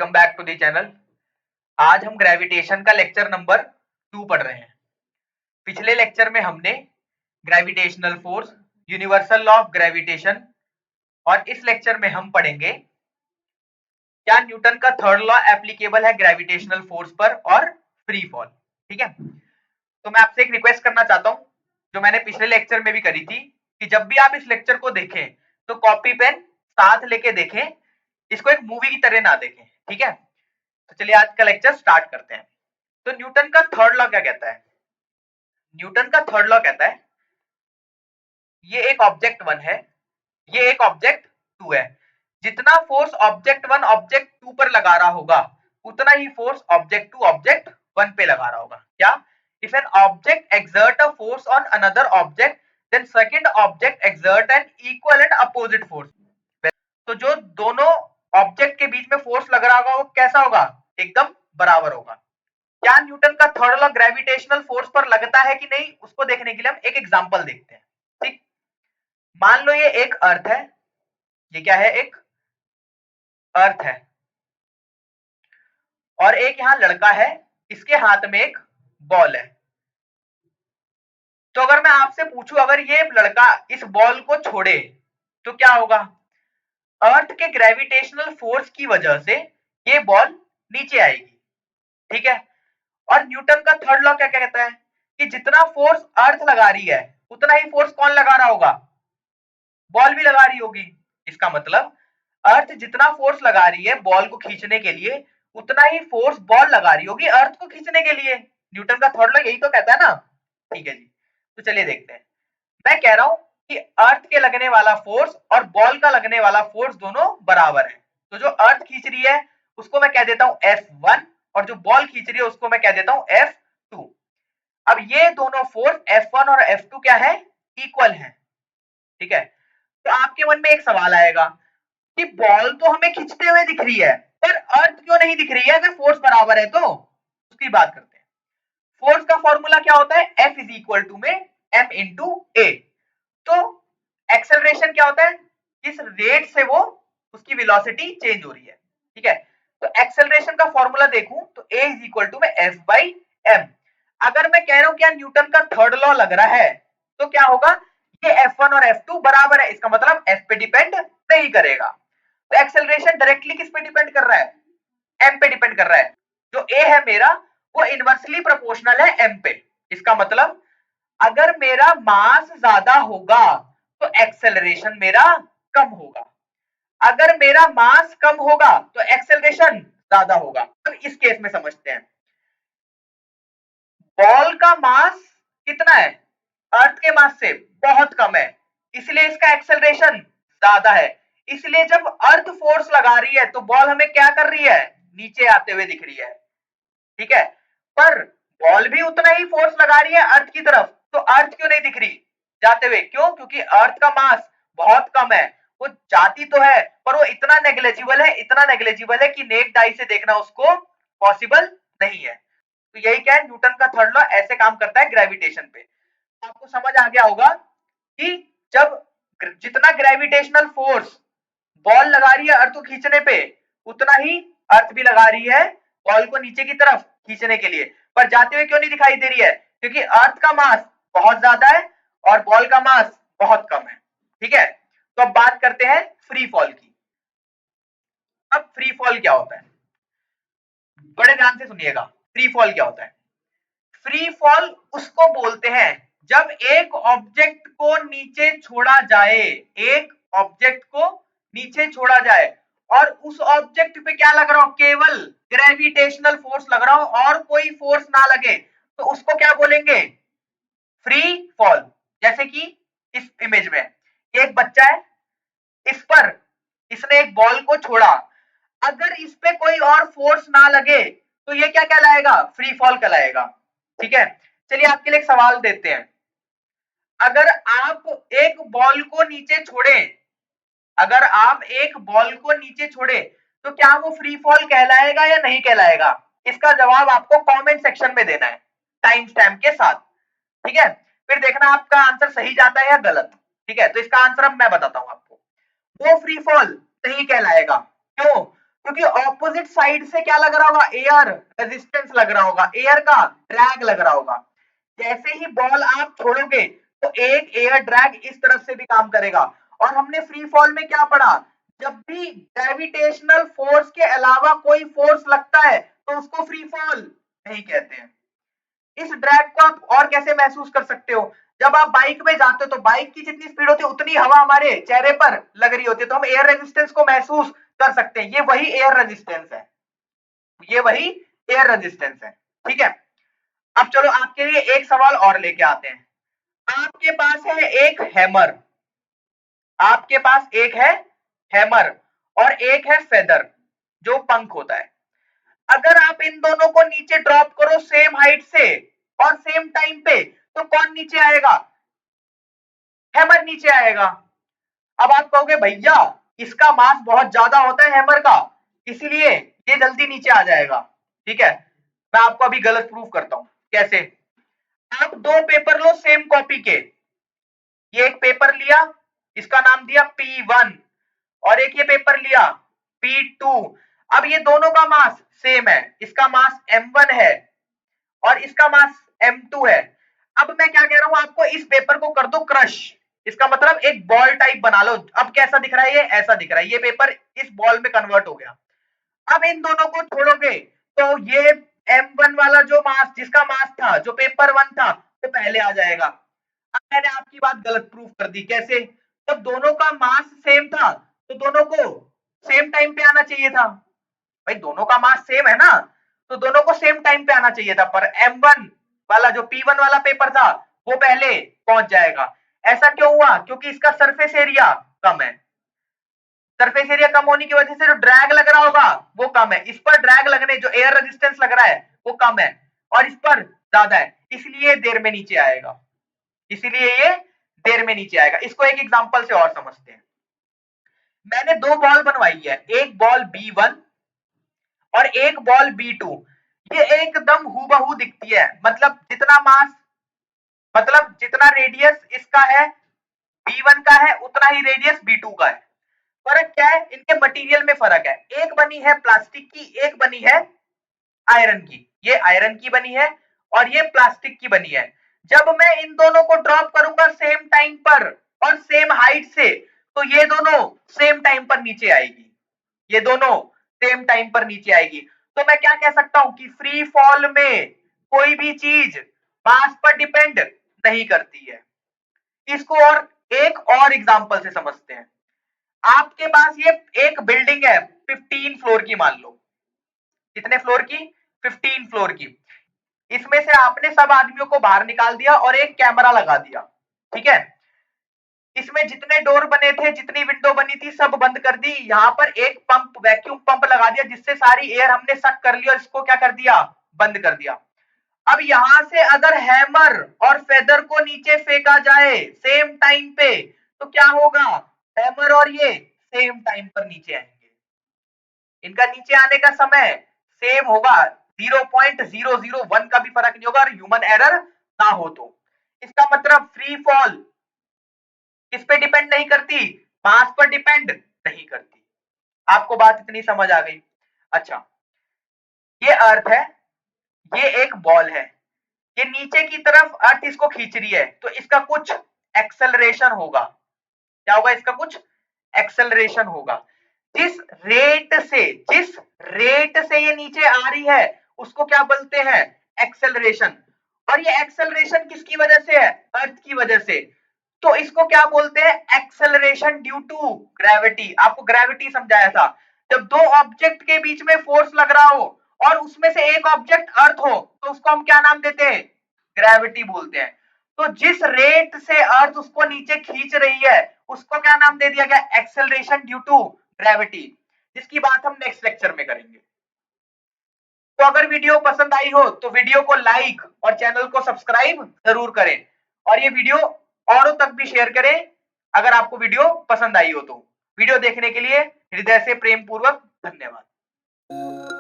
Welcome back to the channel. आज हम gravitation का लेक्चर नंबर 2 पढ़ रहे हैं। पिछले लेक्चर में हमने gravitational force, universal law of gravitation और इस लेक्चर में हम पढ़ेंगे क्या न्यूटन का थर्ड लॉ एप्लीकेबल है ग्रेविटेशनल फोर्स पर और फ्री फॉल। ठीक है, तो मैं आपसे एक रिक्वेस्ट करना चाहता हूँ जो मैंने पिछले लेक्चर में भी करी थी कि जब भी आप इस लेक्चर को देखें तो कॉपी पेन साथ लेके देखें, इसको एक मूवी की तरह ना देखें। ठीक है, तो चलिए आज का लेक्चर स्टार्ट करते हैं। तो न्यूटन का थर्ड लॉ क्या कहता है? न्यूटन का थर्ड लॉ कहता है ये एक ऑब्जेक्ट 1 है, ये एक ऑब्जेक्ट 2 है। जितना फोर्स ऑब्जेक्ट 1 ऑब्जेक्ट 2 पर लगा रहा होगा उतना ही फोर्स ऑब्जेक्ट 2 ऑब्जेक्ट 1 पे लगा रहा होगा। क्या? If an object exert a force on another object then second object exert an equal and opposite force. तो जो दोनों ऑब्जेक्ट के बीच में फोर्स लग रहा होगा वो कैसा होगा? एकदम बराबर होगा। क्या न्यूटन का थर्ड लॉ ग्रेविटेशनल फोर्स पर लगता है कि नहीं, उसको देखने के लिए हम एक एग्जांपल देखते हैं। ठीक, मान लो ये एक अर्थ है, ये क्या है? एक अर्थ है और एक यहाँ लड़का है, इसके हाथ में एक बॉल है। तो अगर मैं आपसे पूछूं अगर ये लड़का इस बॉल को छोड़े तो क्या होगा? अर्थ के ग्रेविटेशनल फोर्स की वजह से ये बॉल नीचे आएगी। ठीक है, और न्यूटन का थर्ड लॉ क्या कहता है कि जितना फोर्स अर्थ लगा रही है उतना ही फोर्स कौन लगा रहा होगा? बॉल भी लगा रही होगी। इसका मतलब अर्थ जितना फोर्स लगा रही है बॉल को खींचने के लिए उतना ही फोर्स बॉल लगा रही होगी अर्थ को खींचने के लिए। न्यूटन का थर्ड लॉ यही तो कहता है ना। ठीक है जी, तो चलिए देखते हैं। मैं कह रहा हूं कि अर्थ के लगने वाला फोर्स और बॉल का लगने वाला फोर्स दोनों बराबर है। तो जो अर्थ खींच रही है उसको मैं कह देता हूं F1 और जो बॉल खींच रही है उसको मैं कह देता हूं F2। अब ये दोनों फोर्स F1 और F2 क्या है? इक्वल है। ठीक है, तो आपके मन में एक सवाल आएगा कि बॉल तो हमें खींचते हुए दिख रही है पर अर्थ क्यों नहीं दिख रही है? अगर फोर्स बराबर है तो उसकी बात करते हैं। फोर्स का फॉर्मूला क्या होता है? F इज इक्वल टू में m इंटू ए। तो एक्सेलरेशन क्या होता है? किस रेट से वो उसकी वेलोसिटी चेंज हो रही है। ठीक है, तो एक्सेलरेशन का फॉर्मूला देखूं तो a इज इक्वल टू में f बाई m। अगर मैं कह रहा हूं क्या न्यूटन का थर्ड लॉ लग रहा है तो क्या होगा? ये F1 और F2 बराबर है, इसका मतलब F पे डिपेंड नहीं करेगा। तो एक्सेलरेशन डायरेक्टली किस पे डिपेंड कर रहा है? m पे डिपेंड कर रहा है। जो a है मेरा वो इनवर्सली प्रोपोर्शनल है m पे। इसका मतलब अगर मेरा मास ज्यादा होगा तो एक्सेलरेशन मेरा कम होगा, अगर मेरा मास कम होगा तो एक्सेलरेशन ज्यादा होगा। अब इस केस में समझते हैं। बॉल का मास कितना है? अर्थ के मास से बहुत कम है, इसलिए इसका एक्सेलरेशन ज्यादा है। इसलिए जब अर्थ फोर्स लगा रही है तो बॉल हमें क्या कर रही है? नीचे आते हुए दिख रही है। ठीक है, पर बॉल भी उतना ही फोर्स लगा रही है अर्थ की तरफ, तो अर्थ क्यों नहीं दिख रही जाते हुए? क्यों? क्योंकि अर्थ का मास बहुत कम है। वो जाती तो है पर वो इतना नेग्लेजिबल है, इतना नेग्लेजिबल है कि नेक्ड आई से देखना उसको पॉसिबल नहीं है। तो यही क्या है, न्यूटन का थर्ड लॉ ऐसे काम करता है ग्रेविटेशन पे। आपको समझ आ गया होगा कि जब जितना ग्रेविटेशनल फोर्स बॉल लगा रही है अर्थ को खींचने पे उतना ही अर्थ भी लगा रही है बॉल को नीचे की तरफ खींचने के लिए, पर जाते हुए क्यों नहीं दिखाई दे रही है? क्योंकि अर्थ का मास बहुत ज्यादा है और बॉल का मास बहुत कम है। ठीक है, तो अब बात करते हैं फ्री फॉल की। अब फ्री फॉल क्या होता है, बड़े ध्यान से सुनिएगा। फ्री फॉल क्या होता है? फ्री फॉल उसको बोलते हैं जब एक ऑब्जेक्ट को नीचे छोड़ा जाए, एक ऑब्जेक्ट को नीचे छोड़ा जाए और उस ऑब्जेक्ट पे क्या लग रहा हो? केवल ग्रेविटेशनल फोर्स लग रहा हो और कोई फोर्स ना लगे, तो उसको क्या बोलेंगे? Free fall. जैसे कि इस इमेज में एक बच्चा है, इस पर इसने एक बॉल को छोड़ा, अगर इस पे कोई और फोर्स ना लगे तो ये क्या कहलाएगा? फ्री फॉल कहलाएगा। ठीक है, चलिए आपके लिए एक सवाल देते हैं। अगर आप एक बॉल को नीचे छोड़े, अगर आप एक बॉल को नीचे छोड़े तो क्या वो फ्री फॉल कहलाएगा या नहीं कहलाएगा? इसका जवाब आपको कमेंट सेक्शन में देना है टाइम स्टैम्प के साथ। ठीक है, फिर देखना आपका आंसर सही जाता है या गलत। ठीक है, तो इसका आंसर अब मैं बताता हूं आपको। वो फ्री फॉल नहीं कहलाएगा। क्यों? क्योंकि ऑपोजिट साइड से क्या लग रहा होगा, एयर रेजिस्टेंस लग रहा होगा, एयर का ड्रैग लग रहा होगा। जैसे ही बॉल आप छोड़ोगे तो एक एयर ड्रैग इस तरफ से भी काम करेगा। और हमने फ्री फॉल में क्या पढ़ा, जब भी ग्रेविटेशनल फोर्स के अलावा कोई फोर्स लगता है तो उसको फ्री फॉल नहीं कहते हैं। इस ड्रैग को आप और कैसे महसूस कर सकते हो, जब आप बाइक में जाते हो तो बाइक की जितनी स्पीड होती है उतनी हवा हमारे चेहरे पर लग रही होती है, तो हम एयर रेजिस्टेंस को महसूस कर सकते हैं। ये वही एयर रेजिस्टेंस है, ये वही एयर रेजिस्टेंस है। ठीक है, अब चलो आपके लिए एक सवाल और लेके आते हैं। आपके पास है एक हैमर, आपके पास एक है हैमर और एक है फेदर जो पंख होता है। अगर आप इन दोनों को नीचे ड्रॉप करो सेम हाइट से और सेम टाइम पे, तो कौन नीचे आएगा, हैमर नीचे आएगा। अब आप कहोगे भैया इसका मास बहुत ज्यादा होता है हैमर का, इसीलिए ये जल्दी नीचे आ जाएगा। ठीक है, मैं आपको अभी गलत प्रूफ करता हूं। कैसे, आप दो पेपर लो सेम कॉपी के, ये एक पेपर लिया, इसका नाम दिया P1 और एक ये पेपर लिया P2। अब ये दोनों का मास सेम है, इसका मास M1 है और इसका मास M2 है। अब मैं क्या कह रहा हूं आपको, इस पेपर को कर दो क्रश, इसका मतलब एक बॉल टाइप बना लो। अब कैसा दिख रहा है, ये ऐसा दिख रहा है, ये पेपर इस बॉल में कन्वर्ट हो गया। अब इन दोनों को छोड़ोगे तो ये M1 वाला जो मास, जिसका मास था जो पेपर 1 था, तो पहले आ जाएगा। अब मैंने आपकी बात गलत प्रूफ कर दी। कैसे, जब दोनों का मास सेम था तो दोनों को सेम टाइम पे आना चाहिए था। भाई दोनों का मास सेम है ना, तो दोनों को सेम टाइम पे आना चाहिए था, पर M1 वाला जो P1 वाला पेपर था वो पहले पहुंच जाएगा। ऐसा क्यों हुआ, क्योंकि इसका सरफेस एरिया कम है। सरफेस एरिया कम होने की वजह से जो ड्रैग लग रहा होगा वो कम है, इस पर ड्रैग लगने जो एयर रेजिस्टेंस लग रहा है वो कम है और इस पर ज्यादा है, इसलिए देर में नीचे आएगा, इसलिए ये देर में नीचे आएगा। इसको एक एग्जांपल से और समझते हैं। मैंने दो बॉल बनवाई है, एक बॉल B1 और एक बॉल B2। ये एकदम हूबहू दिखती है, मतलब जितना मास, मतलब जितना रेडियस इसका है B1 का है उतना ही रेडियस B2 का है। फर्क क्या है, इनके मटेरियल में फर्क है, एक बनी है प्लास्टिक की, एक बनी है आयरन की। ये आयरन की बनी है और ये प्लास्टिक की बनी है। जब मैं इन दोनों को ड्रॉप करूंगा सेम टाइम पर और सेम हाइट से, तो ये दोनों सेम टाइम पर नीचे आएगी, ये दोनों सेम टाइम पर नीचे आएगी। तो मैं क्या कह सकता हूं कि फ्री फॉल में कोई भी चीज मास पर डिपेंड नहीं करती है। इसको और एक और एग्जांपल से समझते हैं। आपके पास ये एक बिल्डिंग है 15 फ्लोर की, मान लो। कितने फ्लोर की, 15 फ्लोर की। इसमें से आपने सब आदमियों को बाहर निकाल दिया और एक कैमरा लगा दिया। ठीक है, इसमें जितने डोर बने थे, जितनी विंडो बनी थी, सब बंद कर दी। यहाँ पर एक पंप, वैक्यूम पंप लगा दिया जिससे सारी एयर हमने सक कर ली और इसको क्या कर दिया, बंद कर दिया। अब यहां से अगर हैमर और फेदर को नीचे फेंका जाए सेम टाइम पे, तो क्या होगा, हैमर और ये सेम टाइम पर नीचे आएंगे। इनका नीचे आने का समय सेम होगा, 0.001 का भी फर्क नहीं होगा और ह्यूमन एरर ना हो तो। इसका मतलब फ्री फॉल किस पे डिपेंड नहीं करती, मास पर डिपेंड नहीं करती। आपको बात इतनी समझ आ गई। अच्छा, ये अर्थ है, ये एक बॉल है, ये नीचे की तरफ अर्थ इसको खींच रही है, तो इसका कुछ एक्सेलरेशन होगा। क्या होगा, इसका कुछ एक्सेलरेशन होगा। जिस रेट से, जिस रेट से ये नीचे आ रही है उसको क्या बोलते हैं, एक्सेलरेशन। और ये एक्सेलरेशन किसकी वजह से है, अर्थ की वजह से, तो इसको क्या बोलते हैं, एक्सेलरेशन ड्यू टू ग्रेविटी। आपको ग्रेविटी समझाया था, जब दो ऑब्जेक्ट के बीच में फोर्स लग रहा हो और उसमें से एक ऑब्जेक्ट अर्थ हो तो उसको हम क्या नाम देते हैं, ग्रेविटी बोलते हैं। तो जिस रेट से अर्थ उसको नीचे खींच रही है उसको क्या नाम दे दिया गया, एक्सेलरेशन ड्यू टू ग्रेविटी, जिसकी बात हम नेक्स्ट लेक्चर में करेंगे। तो अगर वीडियो पसंद आई हो तो वीडियो को लाइक और चैनल को सब्सक्राइब जरूर करें और ये वीडियो औरों तक भी शेयर करें अगर आपको वीडियो पसंद आई हो तो। वीडियो देखने के लिए हृदय से प्रेम पूर्वक धन्यवाद।